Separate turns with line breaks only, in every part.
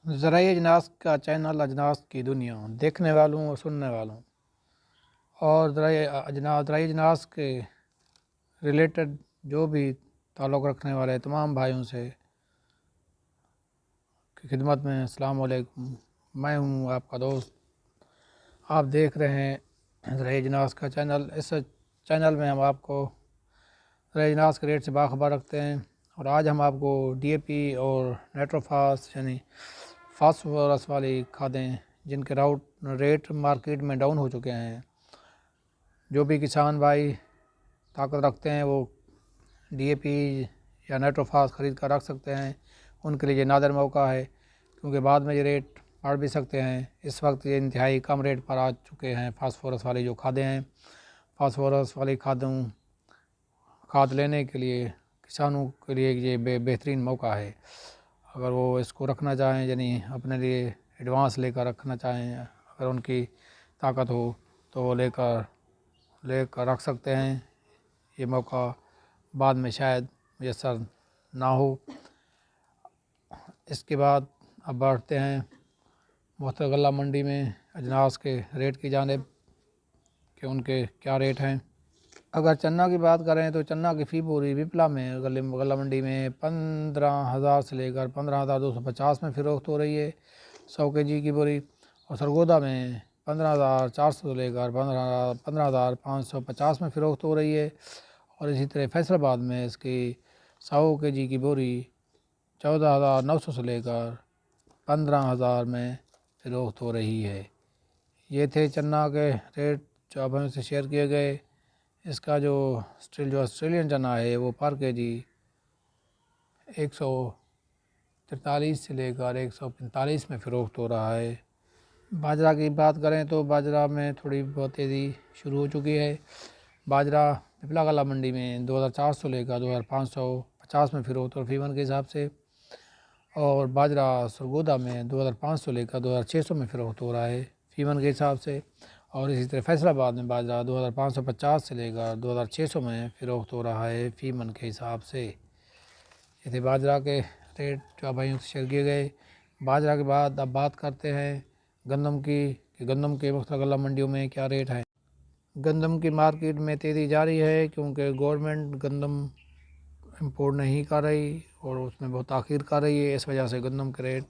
ज़राए अजनास का चैनल अजनास की दुनिया देखने वालों और सुनने वालों और ज़राए अजनास के रिलेटेड जो भी ताल्लुक़ रखने वाले तमाम भाइयों से की खिदमत में अस्सलाम वालेकुम। मैं हूँ आपका दोस्त। आप देख रहे हैं ज़राए अजनास का चैनल। इस चैनल में हम आपको ज़राए अजनास के रेट से बाखबर रखते हैं और आज हम आपको DAP और नाइट्रोफास यानी फास्फोरस वाली खादें जिनके रेट मार्केट में डाउन हो चुके हैं, जो भी किसान भाई ताकत रखते हैं वो DAP या नाइट्रोफास ख़रीद कर रख सकते हैं। उनके लिए नादर मौका है क्योंकि बाद में ये रेट बढ़ भी सकते हैं। इस वक्त ये इंतहाई कम रेट पर आ चुके हैं फास्फोरस वाली जो खादें हैं। फास्फोरस वाली खाद लेने के लिए किसानों के लिए ये बेहतरीन मौका है। अगर वो इसको रखना चाहें यानी अपने लिए एडवांस लेकर रखना चाहें, अगर उनकी ताकत हो तो वो लेकर रख सकते हैं। ये मौका बाद में शायद मैसर ना हो। इसके बाद अब बढ़ते हैं मुख्तलिफ गल्ला मंडी में अजनास के रेट की जानिब कि उनके क्या रेट हैं। अगर चन्ना की बात करें तो चन्ना की फ़ी बोरी विपला में गल्ला मंडी में 15,000 से लेकर 15,250 में फ़रोख्त हो रही है 100 kg की बोरी, और सरगोदा में 15,400 से लेकर 15,550 में फ़रोख्त हो रही है। और इसी तरह फैसलाबाद में इसकी 100 kg की बोरी 14,900 से लेकर 15,000 में फ़रोख्त हो रही है। ये थे चन्ना के रेट जो अब हमसे शेयर किए गए। इसका जो ऑस्ट्रेलियन चना है वो पर KG 143 से लेकर 145 में फ़रोख्त हो रहा है। बाजरा की बात करें तो बाजरा में थोड़ी बहुत तेज़ी शुरू हो चुकी है। बाजरा पिपला गला मंडी में 2,400 लेकर 2,550 में फ़रोख्त और फीमन के हिसाब से, और बाजरा सरगोदा में 2,500 लेकर 2,600 में फ़रोख्त हो रहा है फीमन के हिसाब से। और इसी तरह फैसलाबाद में बाजरा 2,550 से लेकर 2,600 में फ़रोख्त हो रहा है फीमन के हिसाब से। ये थे बाजरा के रेट जो भाइयों से शेयर किए गए। बाजरा के बाद अब बात करते हैं गंदम की कि गंदम के मुख्तलिफ गल्ला मंडियों में क्या रेट है। गंदम की मार्केट में तेज़ी जारी है क्योंकि गवर्नमेंट गंदम इंपोर्ट नहीं कर रही और उसमें बहुत ताख़ीर कर रही है। इस वजह से गंदम के रेट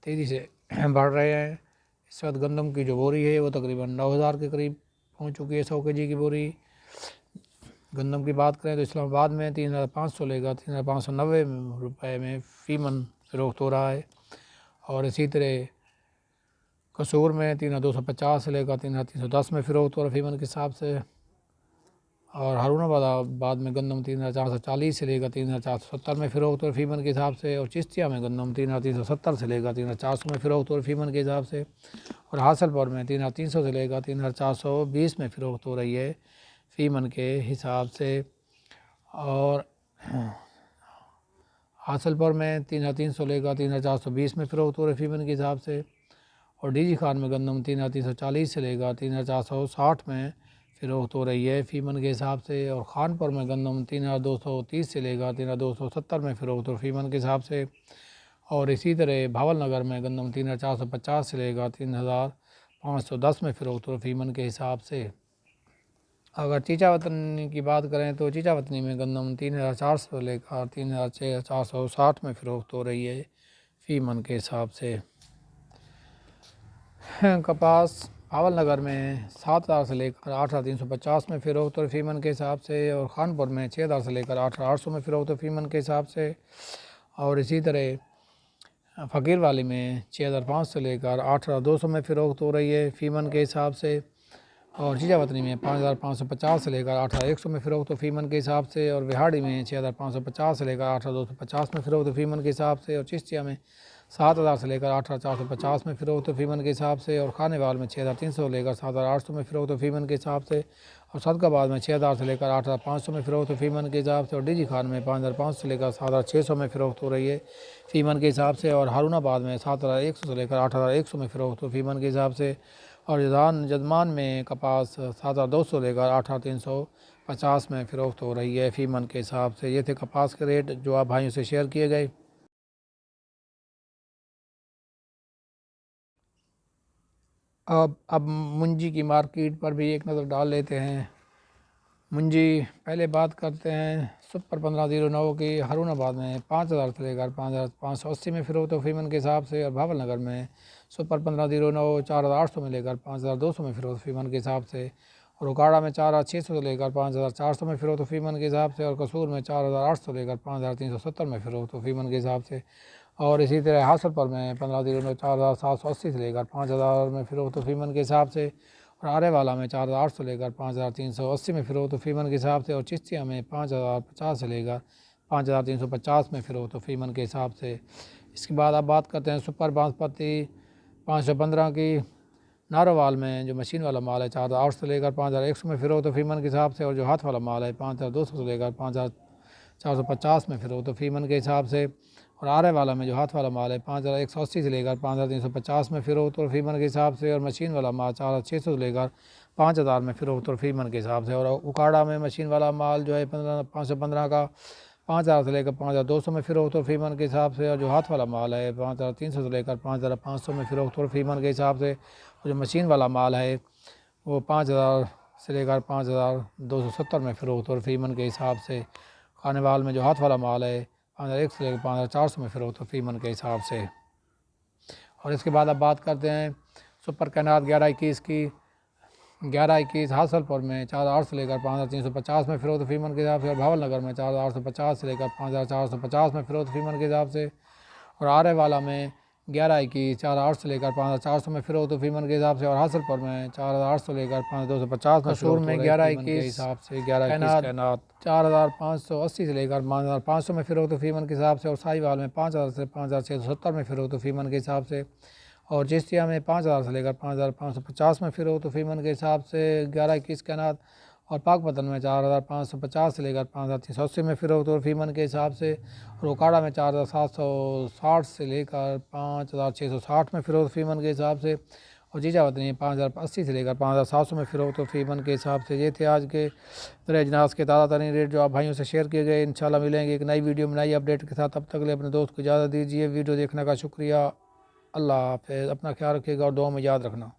तेज़ी से बढ़ रहे हैं। इस वक्त गंदम की जो बोरी है वो तकरीबन 9,000 के करीब पहुंच चुकी है 100 kg की बोरी। गंदम की बात करें तो इस्लामाबाद में 3,500 लेकर 3,590 रुपये में फ़ीमन फ़रोख्त हो रहा है। और इसी तरह कसूर में 3,250 से लेकर 3,310 में फ़रोख्त हो रहा है फ़ीमन के हिसाब से। और हारूनाबाद में गंदम 3,440 से लेकर 3,470 में फ़रोख्त हो रहा है फ़ीमन के हिसाब से। और चिश्तिया में गंदम 3,370 से लेकर 3,400 में फ़रोख्त हो रहा है फ़ीमन के हिसाब से। और हासिलपुर में 3,300 से लेकर 3,420 में फ़रोख्त हो रही है फ़ीमन के हिसाब से। और हासिलपुर में 3,300 लेकर 3,420 में फ़रोख्त हो रही है फ़ीमन के हिसाब से। और DG खान में गंदम 3,340 से लेकर 3,460 में फ़रोख्त हो रही है फ़ीमन के हिसाब से। और खानपुर में गंदम 3,230 से लेकर 3,270 में फ़रोख्त हो फ़ीमन के हिसाब से। और इसी तरह भावल नगर में गंदम 3,450 से लेकर 3,510 में फ़रोख्त हो फ़ीमन के हिसाब से। अगर चीचावतनी की बात करें तो चीचावतनी में गंदम 3,400 लेकर 3,460 में फ़रोख्त हो रही है फ़ीमन के हिसाब से। कपास भावल नगर में 7,000 से लेकर 8,350 में फ़रोख्त हो फ़ीमन के हिसाब से। और खानपुर में 6,000 से लेकर 8,800 में फ़रोख्त हो फ़ीमन के हिसाब से। और इसी तरह फ़कीर वाली में 6,500 से लेकर 8,200 में फ़रोख्त हो रही है फ़ीमन के हिसाब से। और चीचावतनी में 5,550 से लेकर 8,100 में फ़रोख्त हो फ़ीमन के हिसाब से। और बिहाड़ी में 6,550 से लेकर 8,250 में फ़रोख्त हो फ़ीमन के हिसाब से। और चिश्तिया में 7,000 से लेकर 8,450 में फ़रोख्त हो फ़ीमन के हिसाब से। और खानेवाल में 6,300 लेकर 7,800 में फ़रोख्त हो फ़ीमन के हिसाब से। और सदकाबाद में 6,000 से लेकर 8,500 में फ़रोख्त हो फ़ीमन के हिसाब से। और DG खान में 5,500 से लेकर 7,600 में फ़रोख्त हो रही है फ़ीमन के हिसाब से। और हारूनाबाद में 7,100 से लेकर 8,100 में फ़रोख्त हो फ़ीमन के हिसाब से। और जदमान में कपास 7,200 लेकर 8,350 में फ़रोख्त हो रही है फ़ीमन के हिसाब से। ये थे कपास के रेट जो आप भाइयों से शेयर किए गए। अब मुंजी की मार्केट पर भी एक नज़र डाल लेते हैं। मुंजी पहले बात करते हैं सुपर 1509 की हारूनाबाद में 5,000 से लेकर 5,580 में फ़रोख्त व फ़ीमन के हिसाब से, और भावल नगर में सुपर 1509 4,800 में लेकर 5,200 में फ़रोख्त फ़ीमन के हिसाब से, और उकाड़ा में 4,600 से लेकर 5,400 में फ़रोख्त फ़ीमन के हिसाब से, और कसूर में 4,800 लेकर 5,370 में फ़रोख्त फ़ीमन के हिसाब से, और इसी तरह हासलपुर में 15,09 4,780 से लेकर 5,000 में फ़रोख्त फ़ीमन के हिसाब से, और आरे वाला में 4,800 लेकर 5,380 में फ़रोख्त फ़ीमन के हिसाब से, और चिश्तिया में 5,050 से लेकर 5,350 में फ़रोख्त फ़ीमन के हिसाब से। इसके बाद अब बात करते हैं सुपर बासमती 515 की नारोवाल में जो मशीन वाला माल है 4,800 से लेकर 5,100 में फ़रोख्त फ़ीमन के हिसाब से, और जो हाथ वाला माल है 5,200 से लेकर 5,450 में फ़रोख्त फ़ीमन के हिसाब से, और आरे वाला में जो हाथ वाला माल है 5,180 से लेकर 5,350 में फ़रोख्त और फ़ीमन के हिसाब से, और मशीन वाला माल 4,600 से लेकर 5,000 में फ़रोख्त और फ़ीमन के हिसाब से, और उकाड़ा में मशीन वाला माल जो है 515 का 5,000 से लेकर 5,200 में फ़रोख्त और फ़ीमन के हिसाब से, और जो हाथ वाला माल है 5,300 से लेकर 5,500 में फ़रोख्त और फ़ीमन के हिसाब से, और जो मशीन वाला माल है वो 5,000 से लेकर 5,270 में फ़रोख्त और फ़ीमन के हिसाब से। खाने वाल में जो हाथ वाला माल है 5,100 से लेकर 5,400 में फ़रोख्त और फ़ीमन के हिसाब से। और इसके बाद अब बात करते हैं सुपर कैनात 1121 की 1121 हासलपुर में 4,800 से लेकर 5,350 में फ़रोख्त फ़ीमन के हिसाब से, और भावल नगर में 4,850 से लेकर 5,450 में फ़रोख्त फ़ीमन के हिसाब से, और आरे वाला में 1121 4,800 से लेकर 5,400 में फ़रोख्त फ़ीमन के हिसाब से, और हासलपुर में 4,800 से लेकर 5,250 में कसूर में 1121 हिसाब से 1121 कैनात 4,580 से लेकर 5,500 में फ़रोख्त फ़ीमन के हिसाब से, और साहिवाल में 5,000 से 5,670 में फ़रोख्त फ़ीमन के हिसाब से, और चिश्तिया में 5,000 से लेकर 5,550 में फ़रोख्त फ़ीमन के हिसाब से 1121 कैनात, और पाकपतन में 4,550 से लेकर 5,380 में फ़रोख्त और फ़ीमन के हिसाब से, और उकाड़ा में 4,760 से लेकर 5,660 में फ़रोख्त फ़ीमन के हिसाब से, और जीजावतनी 5,080 से लेकर 5,700 में फ़रोख्त और फ़ीमन के हिसाब से। ये थे आज के दर अजनास के ताज़ा तरीन रेट जो आप भाइयों से शेयर किए गए। इंशाल्लाह मिलेंगे एक नई वीडियो में नई अपडेट के साथ। तब तक के लिए अपने दोस्त को इजाज़त दीजिए। वीडियो देखने का शुक्रिया। अल्लाह हाफ़िज़। अपना ख्याल रखिएगा और दुआ में याद रखना।